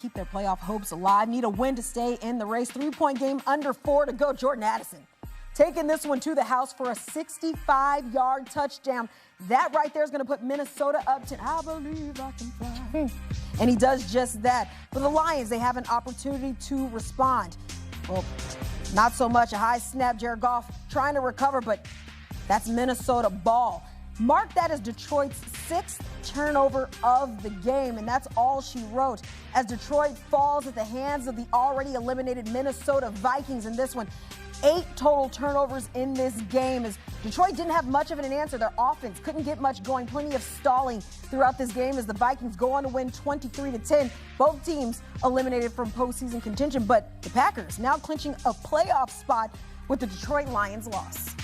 keep their playoff hopes alive. Need a win to stay in the race. 3-point game, under 4 to go. Jordan Addison taking this one to the house for a 65-yard touchdown. That right there is going to put Minnesota up 10. I believe I can fly. And he does just that. For the Lions, they have an opportunity to respond. Well, not so much. A high snap, Jared Goff trying to recover, but that's Minnesota ball. Mark that as Detroit's 6th turnover of the game, and that's all she wrote, as Detroit falls at the hands of the already eliminated Minnesota Vikings in this one. 8 total turnovers in this game, as Detroit didn't have much of an answer. Their offense couldn't get much going. Plenty of stalling throughout this game as the Vikings go on to win 23-10. Both teams eliminated from postseason contention, but the Packers now clinching a playoff spot with the Detroit Lions loss.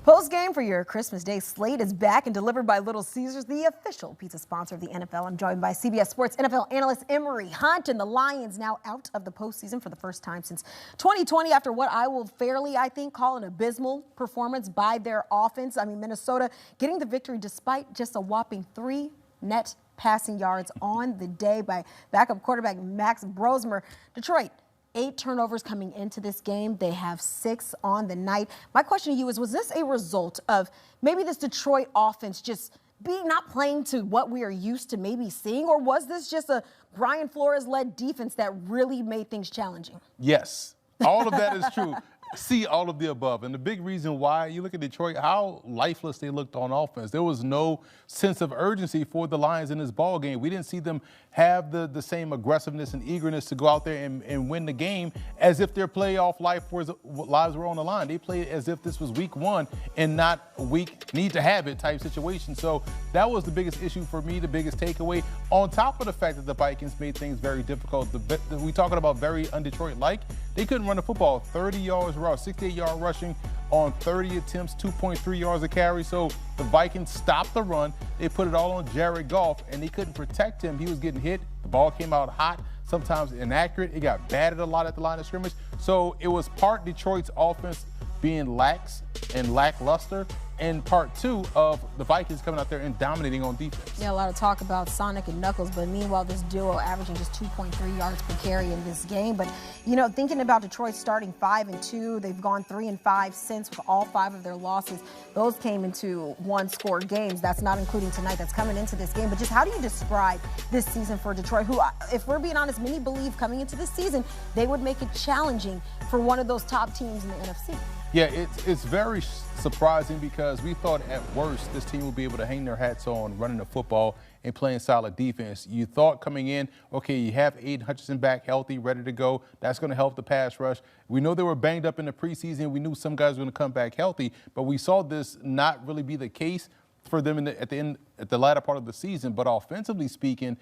Post-game for your Christmas Day slate is back and delivered by Little Caesars, the official pizza sponsor of the NFL. I'm joined by CBS Sports NFL analyst Emery Hunt, and the Lions now out of the postseason for the first time since 2020 after what I will fairly, I think, call an abysmal performance by their offense. I mean, Minnesota getting the victory despite just a whopping 3 net passing yards on the day by backup quarterback Max Brosmer. Detroit, 8 turnovers coming into this game. They have 6 on the night. My question to you is, was this a result of maybe this Detroit offense just not playing to what we are used to maybe seeing, or was this just a Brian Flores-led defense that really made things challenging? Yes, all of that is true. See all of the above. And the big reason why, you look at Detroit, how lifeless they looked on offense. There was no sense of urgency for the Lions in this ball game. We didn't see them have the same aggressiveness and eagerness to go out there and win the game as if their playoff lives were on the line. They played as if this was week 1 and not week need to have it type situation. So that was the biggest issue for me, the biggest takeaway. On top of the fact that the Vikings made things very difficult, we talking about very un-Detroit-like. They couldn't run the football 30 yards raw, 68-yard rushing on 30 attempts, 2.3 yards a carry. So the Vikings stopped the run. They put it all on Jared Goff, and they couldn't protect him. He was getting hit. The ball came out hot, sometimes inaccurate. It got batted a lot at the line of scrimmage. So it was part Detroit's offense being lax and lackluster, and part 2 of the Vikings coming out there and dominating on defense. Yeah, a lot of talk about Sonic and Knuckles, but meanwhile, this duo averaging just 2.3 yards per carry in this game. But, you know, thinking about Detroit starting 5-2, they've gone 3-5 since with all 5 of their losses. Those came into one-score games. That's not including tonight. That's coming into this game. But just how do you describe this season for Detroit, who, if we're being honest, many believe coming into this season, they would make it challenging for one of those top teams in the NFC? Yeah, it's very surprising because we thought at worst this team would be able to hang their hats on running the football and playing solid defense. You thought coming in, okay, you have Aiden Hutchinson back healthy, ready to go. That's going to help the pass rush. We know they were banged up in the preseason. We knew some guys were going to come back healthy, but we saw this not really be the case for them at the latter part of the season. But offensively speaking,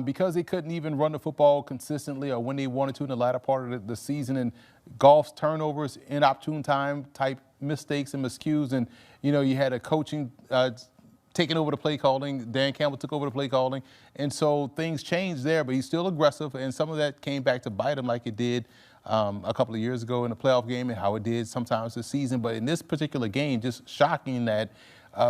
because they couldn't even run the football consistently or when they wanted to in the latter part of the season, and Goff's turnovers, inopportune time type mistakes and miscues, and you had a coaching taking over the play calling. Dan Campbell took over the play calling, and so things changed there. But he's still aggressive, and some of that came back to bite him, like it did a couple of years ago in the playoff game, and how it did sometimes this season. But in this particular game, just shocking that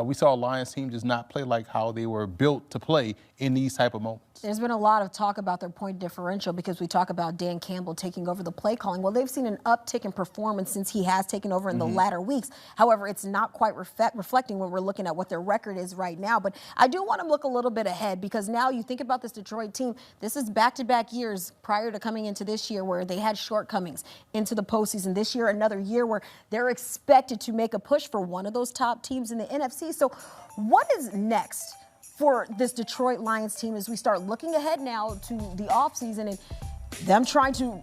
we saw a Lions team just not play like how they were built to play in these type of moments. There's been a lot of talk about their point differential because we talk about Dan Campbell taking over the play calling. Well, they've seen an uptick in performance since he has taken over in the latter weeks. However, it's not quite reflecting when we're looking at what their record is right now. But I do want to look a little bit ahead because now you think about this Detroit team. This is back-to-back years prior to coming into this year where they had shortcomings into the postseason. This year, another year where they're expected to make a push for one of those top teams in the NFC. So what is next for this Detroit Lions team as we start looking ahead now to the offseason and them trying to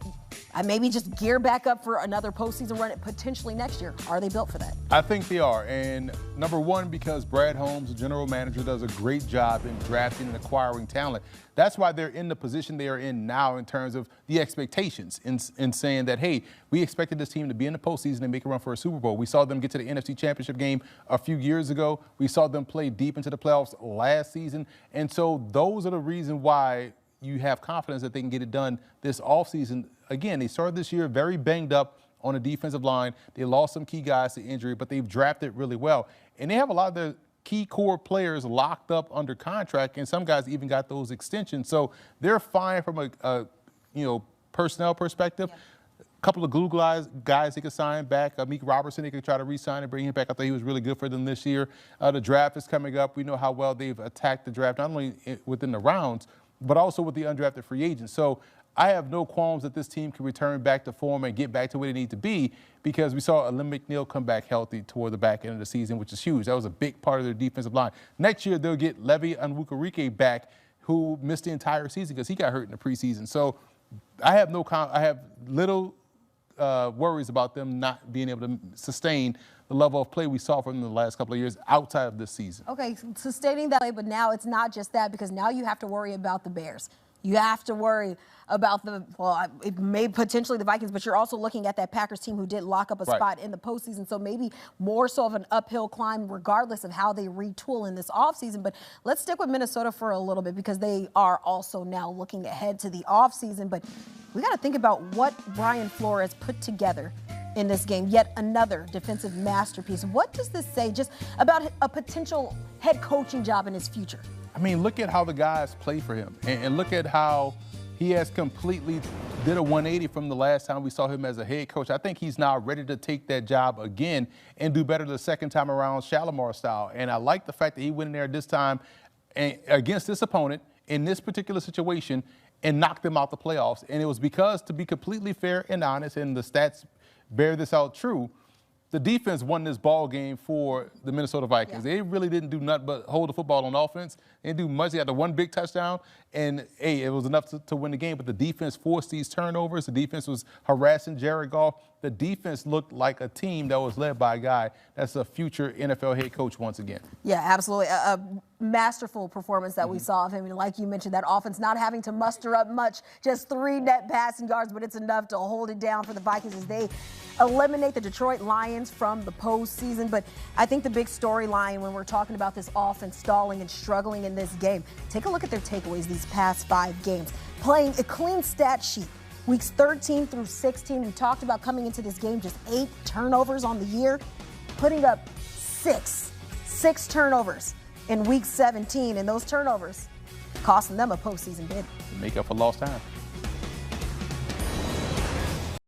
maybe just gear back up for another postseason run potentially next year? Are they built for that? I think they are. And number one, because Brad Holmes, the general manager, does a great job in drafting and acquiring talent. That's why they're in the position they are in now in terms of the expectations in saying that, hey, we expected this team to be in the postseason and make a run for a Super Bowl. We saw them get to the NFC Championship game a few years ago. We saw them play deep into the playoffs last season. And so those are the reasons why you have confidence that they can get it done this offseason. Again, they started this year very banged up on the defensive line. They lost some key guys to injury, but they've drafted really well. And they have a lot of their key core players locked up under contract, and some guys even got those extensions. So they're fine from a personnel perspective. Yeah. A couple of glue guys they could sign back. Meek Robertson, they could try to re-sign and bring him back. I thought he was really good for them this year. The draft is coming up. We know how well they've attacked the draft, not only within the rounds, but also with the undrafted free agents. So I have no qualms that this team can return back to form and get back to where they need to be, because we saw Alim McNeil come back healthy toward the back end of the season, which is huge. That was a big part of their defensive line. Next year, they'll get Levi Onwukorike back, who missed the entire season because he got hurt in the preseason. So I have little worries about them not being able to sustain the level of play we saw from them in the last couple of years outside of this season. Okay, sustaining that play, but now it's not just that, because now you have to worry about the Bears. You have to worry about it may potentially the Vikings, but you're also looking at that Packers team who did lock up a spot in the postseason. So maybe more so of an uphill climb regardless of how they retool in this offseason. But let's stick with Minnesota for a little bit, because they are also now looking ahead to the offseason. But we got to think about what Brian Flores put together in this game. Yet another defensive masterpiece. What does this say just about a potential head coaching job in his future? I mean, look at how the guys play for him, and look at how he has completely did a 180 from the last time we saw him as a head coach. I think he's now ready to take that job again and do better the second time around, Shalimar style. And I like the fact that he went in there this time against this opponent in this particular situation and knocked them out the playoffs. And it was because, to be completely fair and honest, and the stats bear this out true, the defense won this ball game for the Minnesota Vikings. Yeah. They really didn't do nothing but hold the football on offense. They didn't do much. They had the one big touchdown, and it was enough to win the game. But the defense forced these turnovers. The defense was harassing Jared Goff. The defense looked like a team that was led by a guy that's a future NFL head coach once again. Yeah, absolutely. A masterful performance that we saw of him. And like you mentioned, that offense not having to muster up much, just 3 net passing yards, but it's enough to hold it down for the Vikings as they eliminate the Detroit Lions from the postseason. But I think the big storyline when we're talking about this offense stalling and struggling in this game, take a look at their takeaways these past 5 games. Playing a clean stat sheet. Weeks 13 through 16, we talked about coming into this game just 8 turnovers on the year, putting up 6 turnovers in week 17, and those turnovers costing them a postseason bid. Make up for lost time.